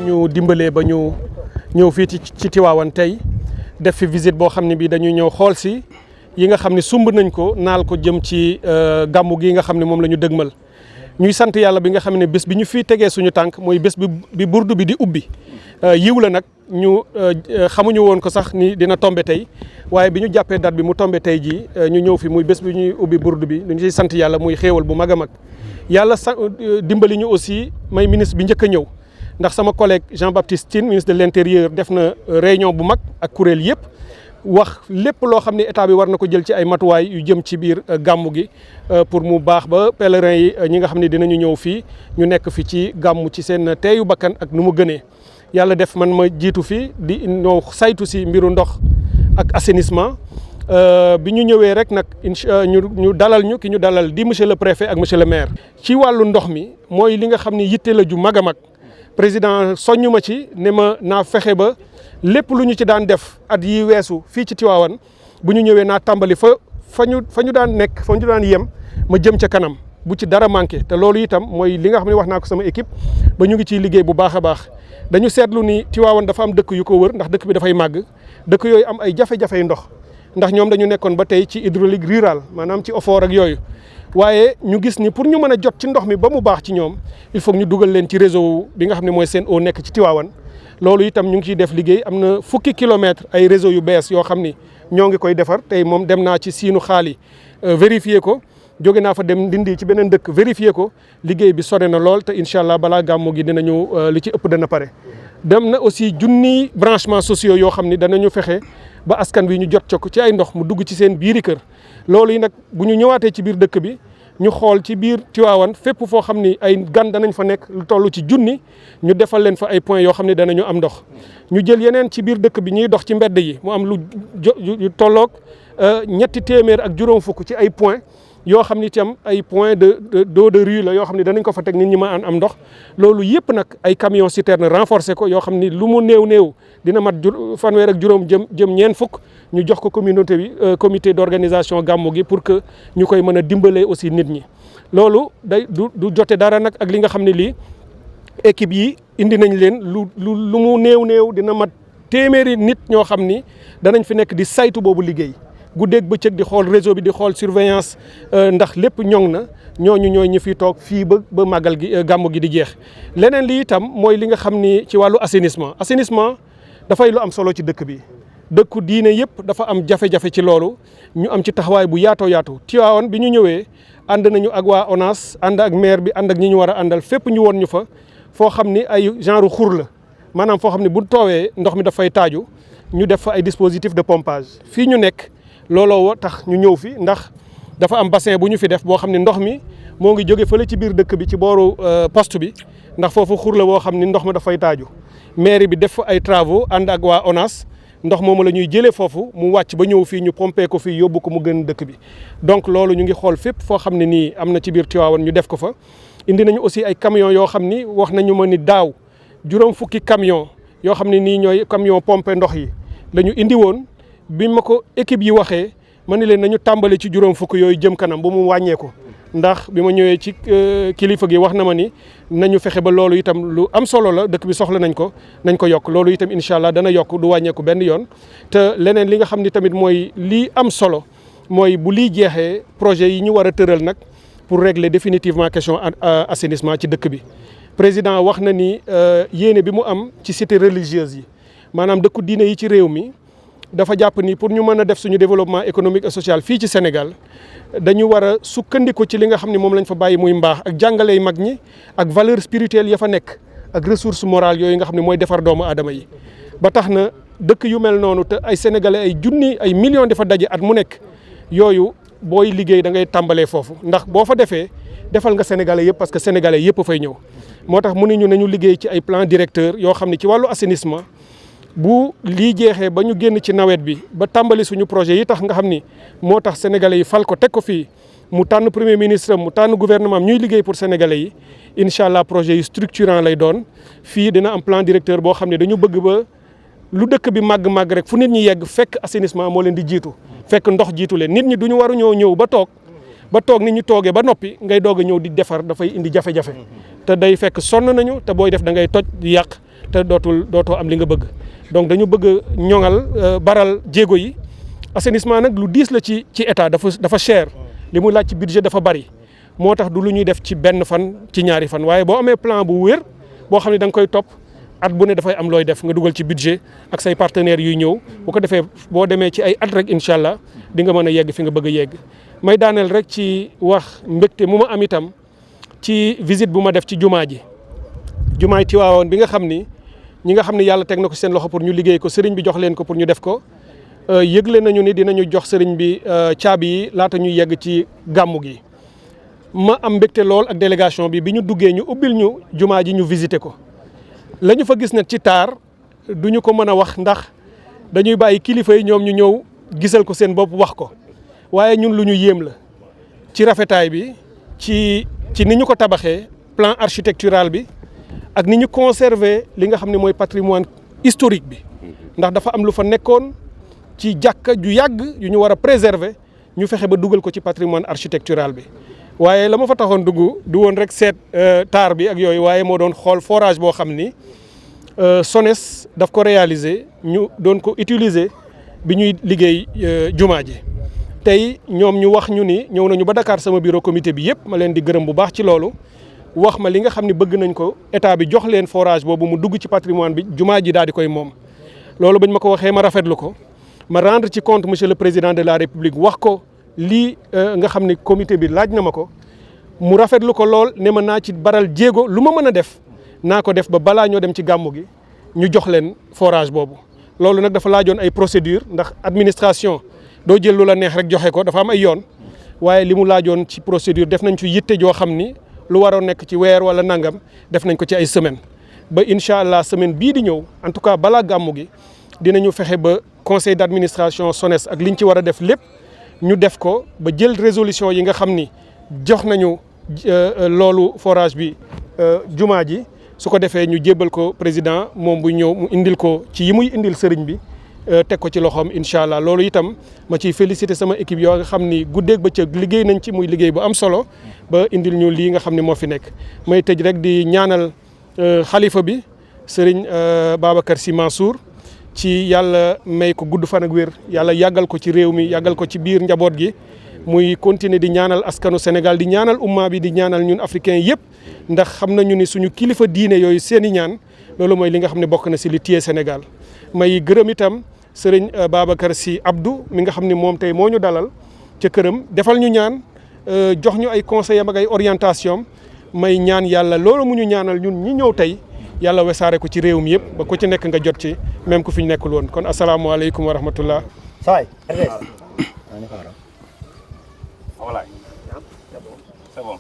ñu dimbalee ba ñu ñëw fii ci Tivaouane tey def fi visite boo xam ne bii dañuy ñëw xool si yi nga xam ne sumb nañ ko naal ko jëm ci gàmmu gi nga xam ne moom la ñu dëgmal ñuy sant yàlla bi nga xam ne bés bi ñu fii tegee suñu tànk mooy bés bi burdu bi di ubbi yiw la nag ñu xamuñu woon ko sax ni dina tombe tey waaye bi ñu jàppee date bi mu tombe tey jii ñu ñëw fi muy bés bi ñuy ubbi burdu bi ñu ciy sant yàlla muy xéewal bu mag a mag yàlla dimbali ñu aussi may ministre bi njëkk a ñëw ndax sama collègue Jean-Baptiste Tine ministre de l'intérieur def na réunion bu mag ak kuréel yëpp wax lépp loo xam ne état bi war na ko jël ci ay matuwaay yu jëm ci biir gàmmu gi pour mu baax ba pèlerins yi ñi nga xam ne dinañu ñëw fii ñu nekk fi ci gàmmu ci seen teeyu bakkan ak nu mu gënee yàlla def man ma jiitu fii di ñëw saytu si mbiru ndox ak assainissement bi ñu ñëwee rek nag ñu dalal ki ñu dalal di monsieur le préfet ak monsieur le maire. ci wàllu ndox mi mooy li nga xam ne yitte la ju mag a mag président soññu ma ci ne ma naa fexe ba lépp lu ñu ci daan def at yi weesu fii ci Tivaouane bu ñu ñëwee naa tàmbali fa ñu daan nekk fa ñu daan yem ma jëm ca kanam bu ci dara manqué te loolu itam mooy li nga xam ne wax naa ko sama équipe ba ñu ngi ciy liggéey bu baax a baax dañu seetlu ni Tivaouane dafa am dëkk yu ko wër ndax dëkk bi dafay màgg dëkk yooyu am ay jafe-jafey ndox ndax ñoom dañu nekkoon ba tey ci hydraulique rural maanaam ci OFOR ak yooyu waaye ñu gis ni pour ñu mën a jot ci ndox mi ba mu baax ci ñoom il faut ñu dugal leen ci réseau bi nga xam ne mooy Sen'Eau nekk ci Tivaouane loolu itam ñu ngi ciy def liggéey am na fukki kilomètres ay réseau yu bees yoo xam ni ñoo ngi koy defar tey moom dem naa ci siinu xaali vérifier ko jóge naa fa dem Ndindi ci beneen dëkk vérifier ko liggéey bi sore na lool te incha allah balaa gàmmu gi dinañu li ci ëpp dana pare. dem na aussi junniy branchements sociaux yoo xam ni danañu fexe ba askan wi ñu jot ko ci ay ndox mu dugg ci seen biiri kër loolu yi nag bu ñu ñëwaatee ci biir dëkk bi ñu xool ci biir Tivaouane fépp foo xam ni ay gan danañ fa nekk lu toll ci junni ñu defal leen fa ay points yoo xam ne danañu am ndox ñu jël yeneen ci biir dëkk bi ñuy dox ci mbedd yi mu am lu tolloog ñetti téeméer ak juróom fukk ci ay points yoo xam ni itam ay points d'eau de rue la yoo xam ne danañ ko fa teg nit ñi ma am ndox loolu yëpp nag ay camions citernes renforcé ko yoo xam ni lu mu néew dina mat fanweer ak juróom jëm ñeent fukk ñu jox ko communauté bi comité d'organisation gàmmu gi pour que ñu koy mën a dimbalee aussi nit ñi loolu du jote dara nag ak li nga xam ne lii équipe yi indi nañ leen lu mu néew dina mat téeméeri nit ñoo xam ni danañ fi nekk di saytu boobu liggéey guddeeg bëccëg di xool réseau bi di xool surveillance ndax lépp ñoŋ na ñooñu ñooy ñi fi toog fii ba màggal gi gàmmu gi di jeex leneen li itam mooy li nga xam ni ci wàllu assainissement dafay lu am solo ci dëkk bi dëkku diine yëpp dafa am jafe-jafe ci loolu ñu am ci taxawaay bu yaatu Tivaouane bi ñu ñëwee ànd nañu ak waa ONAS ànd ak maire bi ànd ak ñi ñu war a àndal fépp ñu woon ñu fa foo xam ni ay genre xur la maanaam foo xam ne bu toowee ndox mi dafay taaju ñu def fa ay dispositifs de pompage fii ñu nekk looloo tax ñu ñëw fi ndax dafa am bassin bu ñu fi def boo xam ne ndox mi moo ngi jóge fële ci biir dëkk bi ci booru poste bi ndax foofu xur la boo xam ni ndox mi dafay taaju mairie bi def fa ay travaux ànd ak waa ONAS ndox moomu la ñuy jëlee foofu mu wàcc ba ñëw fii ñu pompé ko fii yóbbu ko mu gën dëkk bi donc loolu ñu ngi xool fépp foo xam ne nii am na ci biir Tivaouane ñu def ko fa indi nañu aussi ay camions yoo xam ni wax nañu ma ni daaw juróom fukki camion yoo xam ne nii ñooy camion pompé ndox yi la ñu indi woon bi ma ko équipe yi waxee ma ni leen nañu tàmbali ci juróom fukk yooyu jëm kanam ba mu wàññeeku ndax bi ma ñëwee ci kilifa gi wax na ma ni nañu fexe ba loolu itam lu am solo la dëkk bi soxla nañ ko yokk loolu itam incha allah dana yokk du wàññeeku benn yoon te leneen li nga xam ni tamit mooy lii am solo mooy bu lii jeexee projet yi ñu war a tëral nag pour régler définitivement question assainissement ci dëkk bi président wax na ni yéene bi mu am ci cité religieuse yi maanaam dëkku diine yi ci réew mi dafa jàpp ni pour ñu mën a def suñu développement économique et social fii ci Sénégal dañu war a sukkandiku ci li nga xam ne moom lañ fa bàyyi muy mbaax ak jàngaley mag ñi ak valeur spirituelle ya fa nekk ak ressource morale yooyu nga xam ne mooy defar doomu aadama yi ba tax na dëkk yu mel noonu te ay sénégalais ay junni ay millions dafa daje at mu nekk yooyu booy liggéey da ngay tàmbalee foofu ndax boo fa defee defal nga sénégalais yëpp parce que sénégalais yëpp fay ñëw moo tax mu ne ñu nañu liggéey ci ay plan directeur yoo xam ne ci wàllu assainissement bu lii jeexee ba ñu génn ci nawet bi ba tàmbali suñu projet yi tax nga xam ni moo tax sénégalais yi fal ko teg ko fii mu tànn premier ministre mu tànn gouvernement am ñuy liggéey pour sénégalais yi incha allah projet yi structurant lay doon fii dina am plan directeur boo xam ne dañu bëgg ba lu dëkk bi màgg-màgg rek fu nit ñi yegg fekk assainissement moo leen di jiitu fekk ndox jiitu leen nit ñi duñu waru ñëw ba toog nit ñi toogee ba noppi ngay doog a ñëw di defar dafay indi jafe-jafe te day fekk sonn nañu te booy def da ngay toj di yàq te dootoo am li nga bëgg donc dañu bëgg ñoŋal baral jéego yi assainissement nag lu diis la ci état dafa cher li mu laaj ci budget dafa bari moo tax du lu ñuy def ci benn fan ci ñaari fan waaye boo amee plan bu wér boo xam ne da nga koy topp at bu ne dafay am looy def nga dugal ci budget ak say partenaires yuy ñëw bu ko defee boo demee ci ay at rek incha allah di nga mën a yegg fi nga bëgg a yegg may daaneel rek ci wax mbégte mu ma am itam ci visite bu ma def ci jumaay Tiwaawoon bi nga xam ni ñi nga xam ne yàlla teg na ko seen loxo pour ñu liggéey ko sëriñ bi jox leen ko pour ñu def ko yëgle nañu ni dinañu jox sëriñ bi caabi yi laata ñuy yegg ci gàmmu gi ma am mbégte lool ak délégation bi ñu duggee ñu ubbil ñu jumaa ji ñu visité ko la ñu fa gis nag ci taar du ñu ko mën a wax ndax dañuy bàyyi kilifa yi ñoom ñu ñëw gisal ko seen bopp wax ko waaye ñun lu ñu yéem la ci rafetaay bi ci ni ñu ko tabaxee plan architectural bi ak ni ñu conserver li nga xam ne mooy patrimoine historique bi ndax dafa am lu fa nekkoon ci jàkka ju yàgg yu ñu war a préserver ñu fexe ba dugal ko ci patrimoine architectural bi waaye la ma fa taxoon dugg du woon rek seet taar bi ak yooyu waaye moo doon xool forage boo xam ni SONES daf ko réaliser ñu doon ko utiliser bi ñuy liggéey jumaa ji tey ñoom ñu wax ñu ni ñëw nañu ba Dakar sama bureau comité bi yëpp ma leen di gërëm bu baax ci loolu wax ma li nga xam ne bëgg nañ ko état bi jox leen forage boobu mu dugg ci patrimoine bi jumaa ji daal di koy moom loolu bañ ma ko waxee ma rafetlu ko ma rendre ci compte monsieur le président de la république wax ko lii nga xam ne comité bi laaj na ma ko mu rafetlu ko lool ne ma naa ci baral jéego lu ma mën a def naa ko def ba balaa ñoo dem ci gàmmu gi ñu jox leen forage boobu loolu nag dafa laajoon ay procédure ndax administration doo jël lu la neex rek joxe ko dafa am ay yoon waaye li mu laajoon ci procédure def nañ ci yitte joo xam ni lu waroon nekk ci weer wala nangam def nañ ko ci ay semaine ba incha allah semaine bii di ñëw en tout cas balaa gàmmu gi dinañu fexe ba conseil d'administration SONES ak liñ ci war a def lépp ñu def ko ba jël résolution yi nga xam ni jox nañu loolu forage bi jumaa ji su ko defee ñu jébbal ko président moom bu ñëw mu indil ko ci yi muy indil sëriñ bi teg ko ci loxoom incha allah loolu itam ma ciy féliciter sama équipe yoo nga xam ni guddeeg bëccëg liggéey nañ ci muy liggéey bu am solo ba indil ñu lii nga xam ne moo fi nekk may tëj rek di ñaanal xalifa bi sëriñ Babacar Sy Mansour ci yàlla may ko gudd fan ak wér yàlla yàggal ko ci réew mi yàggal ko ci biir njaboot gi muy continuer di ñaanal askanu Sénégal di ñaanal umma bi di ñaanal ñun africains yëpp ndax xam nañu ni suñu kilifa diine yooyu seen i ñaan loolu mooy li nga xam ne bokk na si li téye Sénégal may gërëm itam sëriñ Babacar Sy Abdou mi nga xam ne moom tey moo ñu dalal ca këram defal ñu ñaan jox ñu ay conseils am ak ay orientation may ñaan yàlla loolu mu ñu ñaanal ñun ñi ñëw tey yàlla wesaare ko ci réew mi yëpp ba ku ci nekk nga jot ci même ku fi ñu nekkul woon kon asalaamaaleykum wa rahmatullah. Voilà. C'est bon.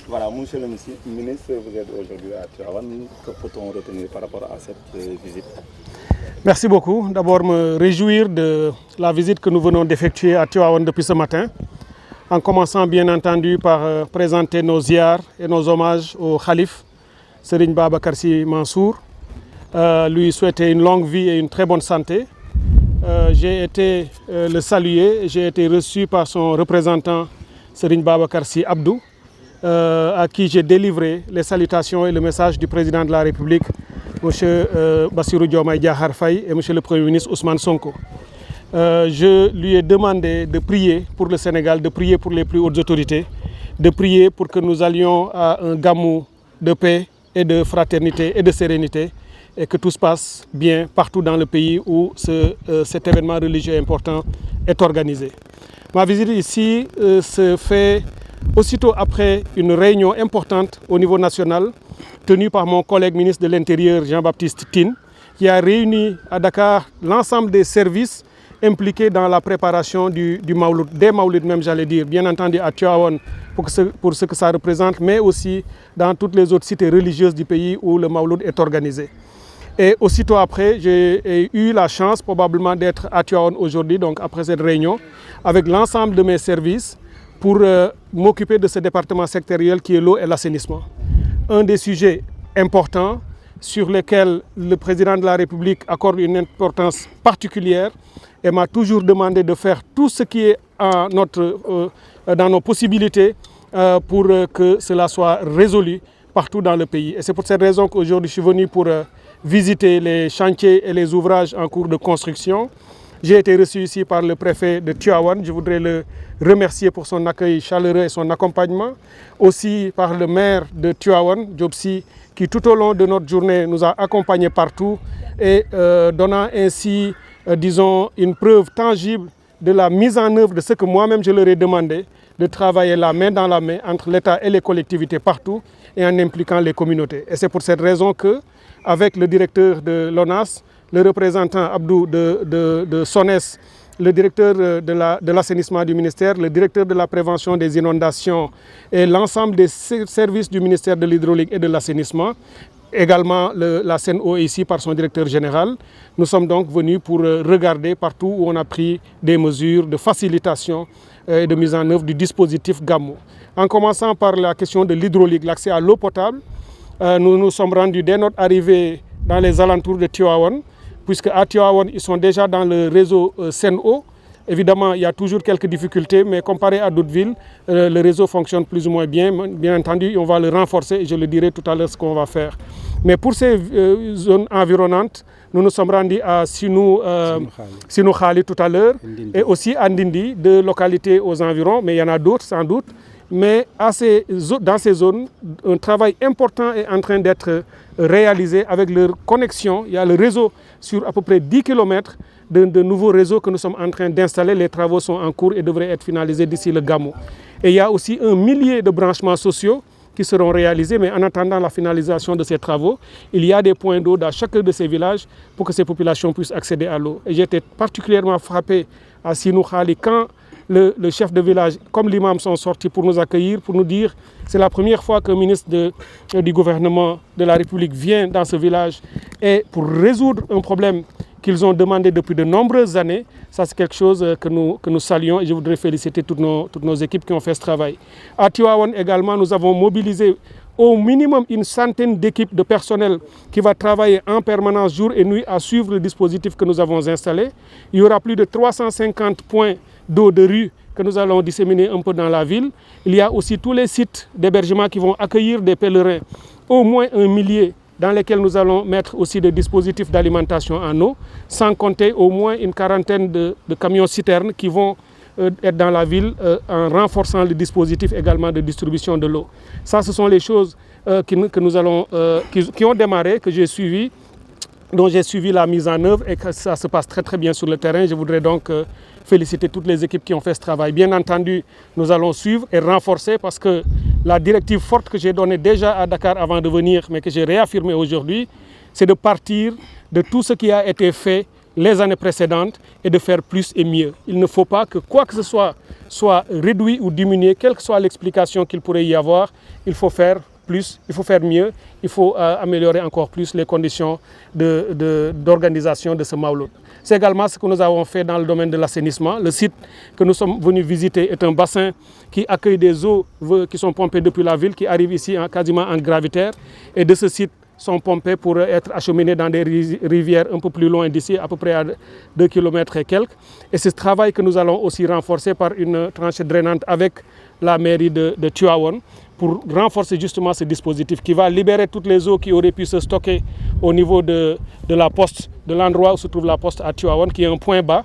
Voilà, monsieur le ministre, vous êtes aujourd'hui à Tivaouane. Que peut-on retenir par rapport à cette visite? Merci beaucoup. D'abord, me réjouir de la visite que nous venons d'effectuer à Tivaouane depuis ce matin, en commençant bien entendu par présenter nos ziars et nos hommages au Khalif, Serigne Babacar Sy Mansour, lui souhaiter une longue vie et une très bonne santé. J'ai été le saluer, j'ai été reçu par son représentant Serigne Babacar Sy Abdou, à qui j'ai délivré les salutations et le message du président de la République, M. Bassirou Diomaye Diakhar Faye et M. le Premier ministre Ousmane Sonko. Je lui ai demandé de prier pour le Sénégal, de prier pour les plus hautes autorités, de prier pour que nous allions à un gamou de paix et de fraternité et de sérénité, et que tout se passe bien partout dans le pays où cet événement religieux important est organisé. Ma visite ici se fait aussitôt après une réunion importante au niveau national tenue par mon collègue ministre de l'Intérieur Jean-Baptiste Tine, qui a réuni à Dakar l'ensemble des services impliqués dans la préparation du Mawlud, des Mawlid même j'allais dire, bien entendu à Tivaouane pour ce que ça représente, mais aussi dans toutes les autres cités religieuses du pays où le Mawlud est organisé. Et aussitôt après, j'ai eu la chance probablement d'être à Tivaouane aujourd'hui, donc après cette réunion, avec l'ensemble de mes services pour m'occuper de ce département sectoriel qui est l'eau et l'assainissement. Un des sujets importants sur lesquels le président de la République accorde une importance particulière et m'a toujours demandé de faire tout ce qui est dans nos possibilités pour que cela soit résolu partout dans le pays. Et c'est pour cette raison qu'aujourd'hui je suis venu pour visiter les chantiers et les ouvrages en cours de construction. J'ai été reçu ici par le préfet de Tivaouane. Je voudrais le remercier pour son accueil chaleureux et son accompagnement. Aussi par le maire de Tivaouane, Diop Sy, qui tout au long de notre journée nous a accompagnés partout et donnant ainsi, disons, une preuve tangible de la mise en œuvre de ce que moi-même je leur ai demandé, de travailler la main dans la main entre l'État et les collectivités partout et en impliquant les communautés. Et c'est pour cette raison que, avec le directeur de l'ONAS, le représentant Abdou de SONES, le directeur de l'assainissement du ministère, le directeur de la prévention des inondations et l'ensemble des services du ministère de l'hydraulique et de l'assainissement, également la SEN'EAU ici par son directeur général. Nous sommes donc venus pour regarder partout où on a pris des mesures de facilitation et de mise en œuvre du dispositif Gamou. En commençant par la question de l'hydraulique, l'accès à l'eau potable, nous nous sommes rendus dès notre arrivée dans les alentours de Tivaouane, puisque à Tivaouane, ils sont déjà dans le réseau SEN'EAU. Évidemment, il y a toujours quelques difficultés, mais comparé à d'autres villes, le réseau fonctionne plus ou moins bien. Bien entendu, on va le renforcer et je le dirai tout à l'heure ce qu'on va faire. Mais pour ces zones environnantes, nous nous sommes rendus à Sinou Khali tout à l'heure et aussi à Ndindi, deux localités aux environs, mais il y en a d'autres sans doute. Mais dans ces zones, un travail important est en train d'être réalisé avec leur connexion. Il y a le réseau sur à peu près 10 km de nouveaux réseaux que nous sommes en train d'installer. Les travaux sont en cours et devraient être finalisés d'ici le Gamou. Et il y a aussi 1 millier de branchements sociaux qui seront réalisés, mais en attendant la finalisation de ces travaux, il y a des points d'eau dans chacun de ces villages pour que ces populations puissent accéder à l'eau. Et j'ai été particulièrement frappé à Sinou Khali quand le chef de village, comme l'imam, sont sortis pour nous accueillir, pour nous dire c'est la première fois qu'un ministre du gouvernement de la République vient dans ce village et pour résoudre un problème qu'ils ont demandé depuis de nombreuses années. Ça, c'est quelque chose que nous saluons et je voudrais féliciter toutes nos équipes qui ont fait ce travail. À Tivaouane également, nous avons mobilisé au minimum une centaine d'équipes de personnel qui va travailler en permanence jour et nuit à suivre le dispositif que nous avons installé. Il y aura plus de 350 points d'eau de rue que nous allons disséminer un peu dans la ville. Il y a aussi tous les sites d'hébergement qui vont accueillir des pèlerins, au moins 1 millier, dans lesquels nous allons mettre aussi des dispositifs d'alimentation en eau, sans compter au moins une quarantaine de camions-citernes qui vont être dans la ville en renforçant le dispositif également de distribution de l'eau. Ça, ce sont les choses qui ont démarré, que j'ai suivies, dont j'ai suivi la mise en œuvre et que ça se passe très très bien sur le terrain. Je voudrais donc féliciter toutes les équipes qui ont fait ce travail. Bien entendu, nous allons suivre et renforcer parce que la directive forte que j'ai donnée déjà à Dakar avant de venir, mais que j'ai réaffirmée aujourd'hui, c'est de partir de tout ce qui a été fait les années précédentes et de faire plus et mieux. Il ne faut pas que quoi que ce soit réduit ou diminué, quelle que soit l'explication qu'il pourrait y avoir. Il faut faire plus, il faut faire mieux, il faut améliorer encore plus les conditions d'organisation de ce Mawlud. C'est également ce que nous avons fait dans le domaine de l'assainissement. Le site que nous sommes venus visiter est un bassin qui accueille des eaux qui sont pompées depuis la ville, qui arrivent ici quasiment en gravitaire. Et de ce site sont pompées pour être acheminées dans des rivières un peu plus loin d'ici, à peu près à 2 km et quelques. Et c'est ce travail que nous allons aussi renforcer par une tranchée drainante avec la mairie de Tivaouane pour renforcer justement ce dispositif qui va libérer toutes les eaux qui auraient pu se stocker au niveau de la poste, de l'endroit où se trouve la poste à Tivaouane, qui est un point bas.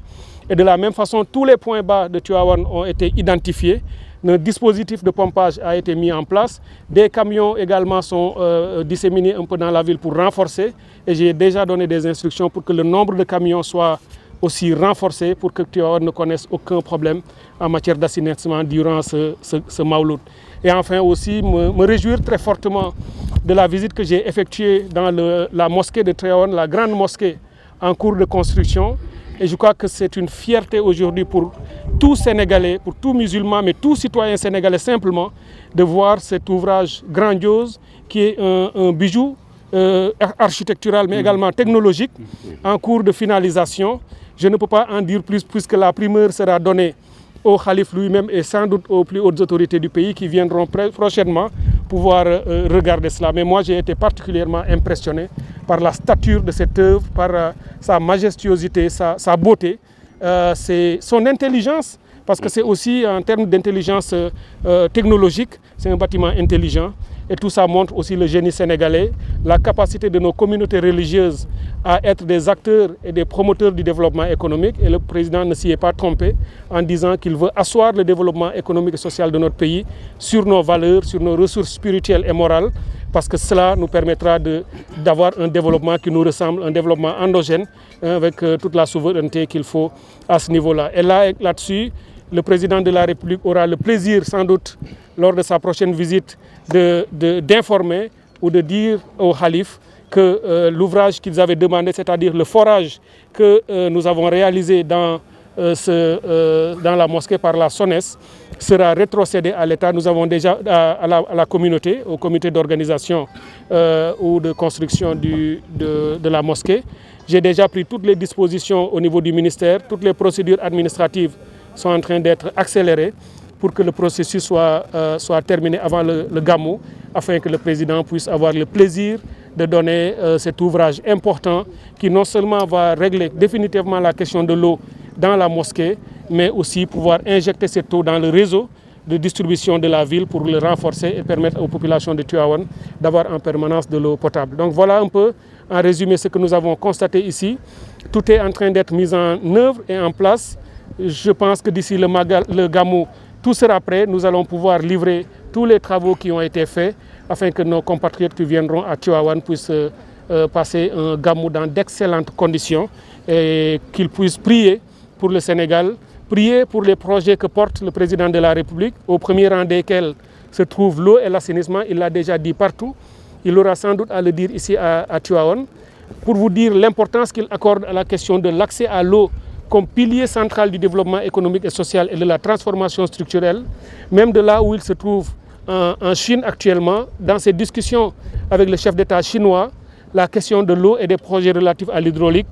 Et de la même façon, tous les points bas de Tivaouane ont été identifiés. Un dispositif de pompage a été mis en place. Des camions également sont disséminés un peu dans la ville pour renforcer. Et j'ai déjà donné des instructions pour que le nombre de camions soit aussi renforcé pour que Tivaouane ne connaisse aucun problème en matière d'assainissement durant ce Mawlud. Et enfin aussi me réjouir très fortement de la visite que j'ai effectuée dans la mosquée de Tivaouane, la grande mosquée en cours de construction. Et je crois que c'est une fierté aujourd'hui pour tout Sénégalais, pour tout musulman, mais tout citoyen sénégalais simplement, de voir cet ouvrage grandiose qui est un bijou architectural, mais également technologique, en cours de finalisation. Je ne peux pas en dire plus puisque la primeur sera donnée au Khalife lui-même et sans doute aux plus hautes autorités du pays qui viendront prochainement pouvoir regarder cela. Mais moi, j'ai été particulièrement impressionné par la stature de cette œuvre, par sa majestuosité, sa beauté, c'est son intelligence, parce que c'est aussi en termes d'intelligence technologique, c'est un bâtiment intelligent. Et tout ça montre aussi le génie sénégalais, la capacité de nos communautés religieuses à être des acteurs et des promoteurs du développement économique. Et le président ne s'y est pas trompé en disant qu'il veut asseoir le développement économique et social de notre pays sur nos valeurs, sur nos ressources spirituelles et morales, parce que cela nous permettra d'avoir un développement qui nous ressemble, un développement endogène, avec toute la souveraineté qu'il faut à ce niveau-là. Et là-dessus, le président de la République aura le plaisir, sans doute, lors de sa prochaine visite, d'informer ou de dire au Khalif que l'ouvrage qu'ils avaient demandé, c'est-à-dire le forage que nous avons réalisé dans la mosquée par la SONES, sera rétrocédé à l'État. Nous avons déjà à la communauté, au comité d'organisation ou de construction de la mosquée. J'ai déjà pris toutes les dispositions au niveau du ministère. Toutes les procédures administratives sont en train d'être accélérées pour que le processus soit terminé avant le Gamou, afin que le président puisse avoir le plaisir de donner cet ouvrage important qui non seulement va régler définitivement la question de l'eau dans la mosquée, mais aussi pouvoir injecter cette eau dans le réseau de distribution de la ville pour le renforcer et permettre aux populations de Tivaouane d'avoir en permanence de l'eau potable. Donc voilà un peu en résumé ce que nous avons constaté ici. Tout est en train d'être mis en œuvre et en place. Je pense que d'ici le Gamou, tout sera prêt. Nous allons pouvoir livrer tous les travaux qui ont été faits afin que nos compatriotes qui viendront à Tivaouane puissent passer un Gamou dans d'excellentes conditions et qu'ils puissent prier pour le Sénégal, prier pour les projets que porte le président de la République, au premier rang desquels se trouve l'eau et l'assainissement. Il l'a déjà dit partout. Il aura sans doute à le dire ici à Tivaouane, pour vous dire l'importance qu'il accorde à la question de l'accès à l'eau comme pilier central du développement économique et social et de la transformation structurelle, même de là où il se trouve en Chine actuellement, dans ses discussions avec le chef d'État chinois, la question de l'eau et des projets relatifs à l'hydraulique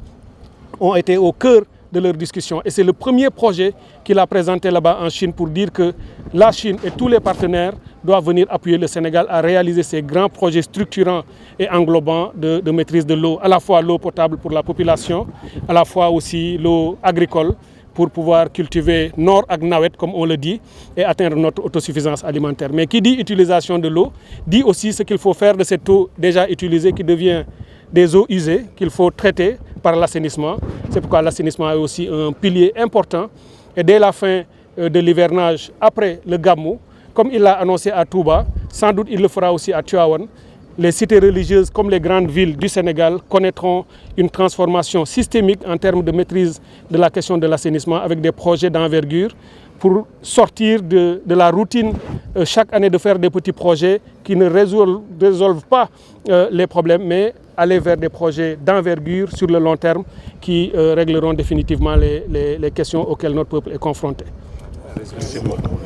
ont été au cœur de leurs discussions. Et c'est le premier projet qu'il a présenté là-bas en Chine pour dire que la Chine et tous les partenaires doivent venir appuyer le Sénégal à réaliser ces grands projets structurants et englobants de maîtrise de l'eau, à la fois l'eau potable pour la population, à la fois aussi l'eau agricole pour pouvoir cultiver nord ak nawet, comme on le dit, et atteindre notre autosuffisance alimentaire. Mais qui dit utilisation de l'eau, dit aussi ce qu'il faut faire de cette eau déjà utilisée qui devient des eaux usées qu'il faut traiter par l'assainissement. C'est pourquoi l'assainissement est aussi un pilier important. Et dès la fin de l'hivernage, après le Gamou, comme il l'a annoncé à Touba, sans doute il le fera aussi à Tivaouane, les cités religieuses comme les grandes villes du Sénégal connaîtront une transformation systémique en termes de maîtrise de la question de l'assainissement avec des projets d'envergure pour sortir de la routine chaque année de faire des petits projets qui ne résolvent pas les problèmes, mais aller vers des projets d'envergure sur le long terme qui régleront définitivement les questions auxquelles notre peuple est confronté. Merci beaucoup.